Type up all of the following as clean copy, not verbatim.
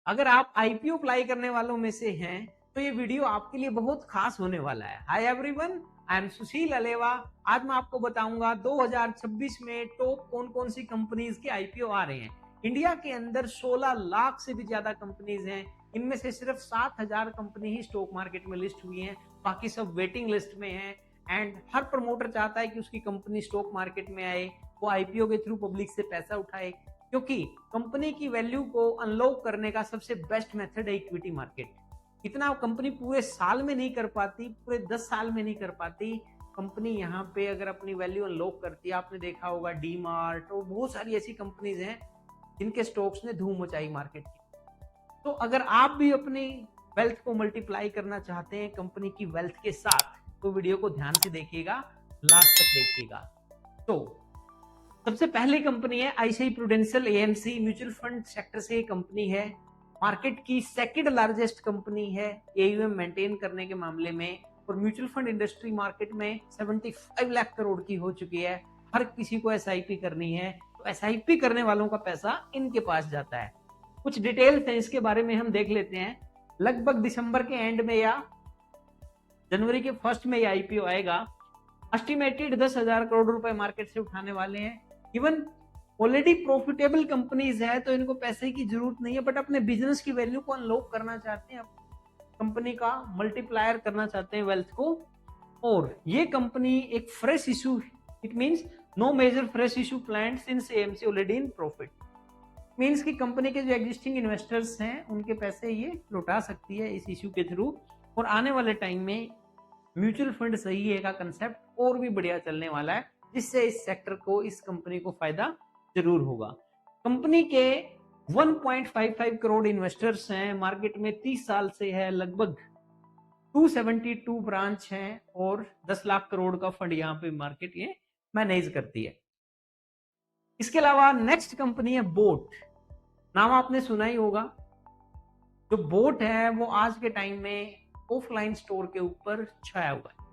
अगर आप IPO apply करने वालों में से हैं तो ये वीडियो आपके लिए बहुत खास होने वाला है। हाय एवरीवन, आई एम सुशील अलेवा। आज मैं आपको बताऊंगा 2026 में टॉप कौन कौन सी कंपनीज के आईपीओ आ रहे हैं। इंडिया के अंदर 16 लाख से भी ज्यादा कंपनीज हैं। इनमें से सिर्फ 7,000 कंपनी ही स्टॉक मार्केट में लिस्ट हुई हैं, बाकी सब वेटिंग लिस्ट में हैं। एंड हर प्रमोटर चाहता है कि उसकी कंपनी स्टॉक मार्केट में आए, वो आईपीओ के थ्रू पब्लिक से पैसा उठाए, क्योंकि कंपनी की वैल्यू को अनलॉक करने का सबसे बेस्ट मेथड है इक्विटी मार्केट। इतना कंपनी पूरे साल में नहीं कर पाती, पूरे 10 साल में नहीं कर पाती। कंपनी यहाँ पे अगर अपनी वैल्यू अनलॉक करती है, आपने देखा होगा डी मार्ट और बहुत सारी ऐसी कंपनीज हैं जिनके स्टॉक्स ने धूम मचाई मार्केट की। तो अगर आप भी अपनी वेल्थ को मल्टीप्लाई करना चाहते हैं कंपनी की वेल्थ के साथ, तो वीडियो को ध्यान से देखिएगा, लास्ट तक देखिएगा। तो सबसे पहली कंपनी है ICI prudential AMC, mutual fund sector से कंपनी है। मार्केट की सेकंड लार्जेस्ट कंपनी है एयूएम मेंटेन करने के मामले में, और म्यूचुअल फंड इंडस्ट्री मार्केट में 75 लाख करोड़ की हो चुकी है। हर किसी को एसआईपी करनी है, तो एसआईपी करने वालों का पैसा इनके पास जाता है। कुछ डिटेल्स हैं इसके बारे में, हम देख लेते हैं। लगभग दिसंबर के एंड में या जनवरी के फर्स्ट में ये आईपीओ आएगा। एस्टिमेटेड 10,000 करोड़ रुपए मार्केट से उठाने वाले हैं। इवन ऑलरेडी प्रॉफिटेबल कंपनीज है तो इनको पैसे की जरूरत नहीं है, बट अपने बिजनेस की वैल्यू को अनलॉक करना चाहते हैं, कंपनी का मल्टीप्लायर करना चाहते हैं वेल्थ को। और ये कंपनी एक fresh issue, it means no major fresh issue planned since AMC already in profit. Means कि कंपनी के जो एग्जिस्टिंग इन्वेस्टर्स हैं उनके पैसे ये लौटा सकती है इस इशू के थ्रू। और आने वाले टाइम में म्यूचुअल फंड सही है का कंसेप्ट और भी बढ़िया चलने वाला है, जिससे इस सेक्टर को, इस कंपनी को फायदा जरूर होगा। कंपनी के 1.55 करोड़ इन्वेस्टर्स हैं, मार्केट में 30 साल से है, लगभग 272 ब्रांच हैं और 10 लाख करोड़ का फंड यहाँ पे मार्केट ये मैनेज करती है। इसके अलावा नेक्स्ट कंपनी है बोट। नाम आपने सुना ही होगा। जो बोट है वो आज के टाइम में ऑफलाइन स्टोर के ऊपर छाया हुआ है।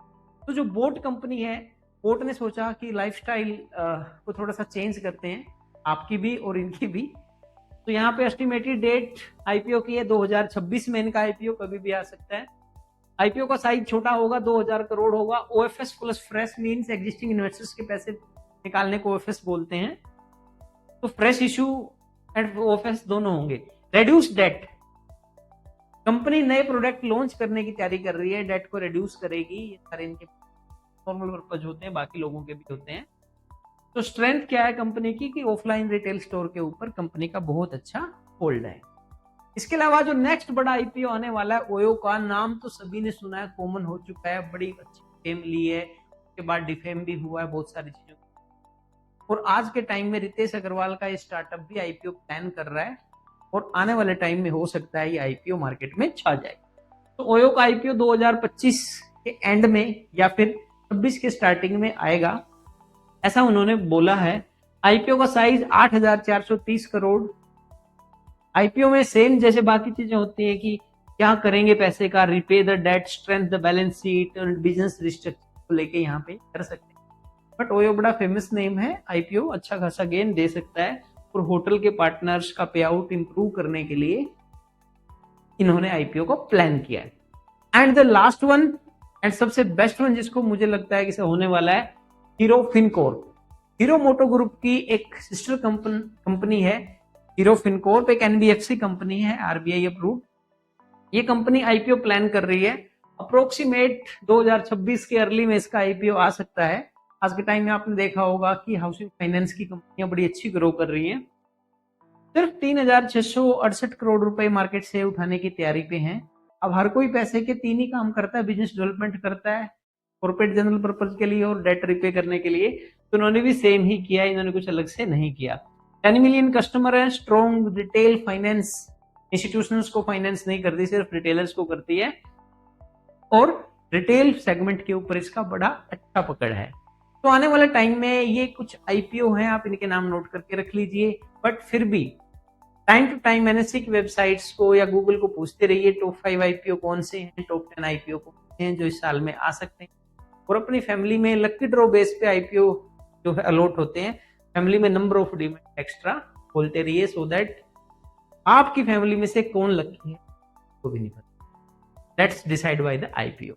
तो जो बोट कंपनी है, बोट ने सोचा कि लाइफस्टाइल को थोड़ा सा चेंज करते हैं, आपकी भी और इनकी भी। तो यहाँ पे एस्टिमेटेड डेट आईपीओ की है 2026 में। इनका आईपीओ कभी भी आ सकता है। आईपीओ का साइज छोटा होगा, 2000 करोड़ होगा। OFS plus fresh means existing investors के पैसे निकालने को ओएफएस बोलते हैं। तो फ्रेश इशू एंड ओएफएस दोनों होंगे। रेड्यूस डेट, कंपनी नए प्रोडक्ट लॉन्च करने की तैयारी कर रही है, डेट को रिड्यूस करेगी। ये सारे इनके नॉर्मल पर्पज होते हैं, बाकी लोगों के भी होते हैं। तो स्ट्रेंथ क्या है कंपनी की कि ऑफलाइन रिटेल स्टोर के ऊपर कंपनी का बहुत अच्छा होल्ड है। इसके अलावा जो नेक्स्ट बड़ा आईपीओ आने वाला है ओयो का, नाम तो सभी ने सुना है, कॉमन हो चुका है, बड़ी अच्छी फेम ली है, उसके बाद डिफेम भी हुआ है बहुत सारी चीजों। और आज के टाइम में रितेश अग्रवाल का ये स्टार्टअप भी आईपीओ प्लान कर रहा है, और आने वाले टाइम में हो सकता है ये आईपीओ मार्केट में छा जाए। तो ओयो का आईपीओ 2025 के एंड में या फिर 26 के स्टार्टिंग में आएगा, ऐसा उन्होंने बोला है। आईपीओ का साइज 8,430 करोड़। आईपीओ में सेम जैसे बाकी चीजें होती है कि क्या करेंगे पैसे का, repay the debt, strength the balance sheet और बिजनेस रिस्ट्रक्चर को लेके यहाँ पे कर सकते हैं। बट ओयो बड़ा फेमस नेम है, आईपीओ अच्छा खासा गेन दे सकता है। और होटल के पार्टनर्स का पे आउट इंप्रूव करने के लिए इन्होंने आईपीओ को प्लान किया है। And the last one and सबसे बेस्ट वन जिसको मुझे लगता है कि होने वाला है, हीरो फिनकॉर्प। हीरो मोटो ग्रुप की एक सिस्टर कंपनी है हीरो फिनकॉर्प, एक एनबीएफसी कंपनी है, आरबीआई अप्रूव्ड। ये कंपनी आईपीओ प्लान कर रही है। अप्रोक्सीमेट 2026 के अर्ली में इसका आईपीओ आ सकता है। आज के टाइम में आपने देखा होगा कि हाउसिंग फाइनेंस की कंपनियां बड़ी अच्छी ग्रो कर रही हैं। सिर्फ 3,668 करोड़ रुपए मार्केट से उठाने की तैयारी पे हैं। अब हर कोई पैसे के तीन ही काम करता है, बिजनेस डेवलपमेंट करता है, कॉर्पोरेट जनरल पर्पज के लिए और डेट रिपे करने के लिए। तो उन्होंने भी सेम ही किया, इन्होंने कुछ अलग से नहीं किया। 10 मिलियन कस्टमर है, स्ट्रॉन्ग रिटेल फाइनेंस, इंस्टीट्यूशंस को फाइनेंस नहीं करती, सिर्फ रिटेलर्स को करती है। और रिटेल सेगमेंट के ऊपर इसका बड़ा अच्छा पकड़ है। तो आने वाले टाइम में ये कुछ आईपीओ हैं, आप इनके नाम नोट करके रख लीजिए। बट फिर भी टाइम टू टाइम एनएससी की वेबसाइट्स को या गूगल को पूछते रहिए टॉप 5 आईपीओ कौन से हैं, टॉप 10 आईपीओ कौन से हैं जो इस साल में आ सकते हैं। और अपनी फैमिली में लकी ड्रॉ बेस पे आईपीओ जो है अलॉट होते हैं, फैमिली में नंबर ऑफ डिमेट एक्स्ट्रा खोलते रहिए, सो दैट आपकी फैमिली में से कौन लकी है, को भी नहीं पता। Let's decide by the IPO.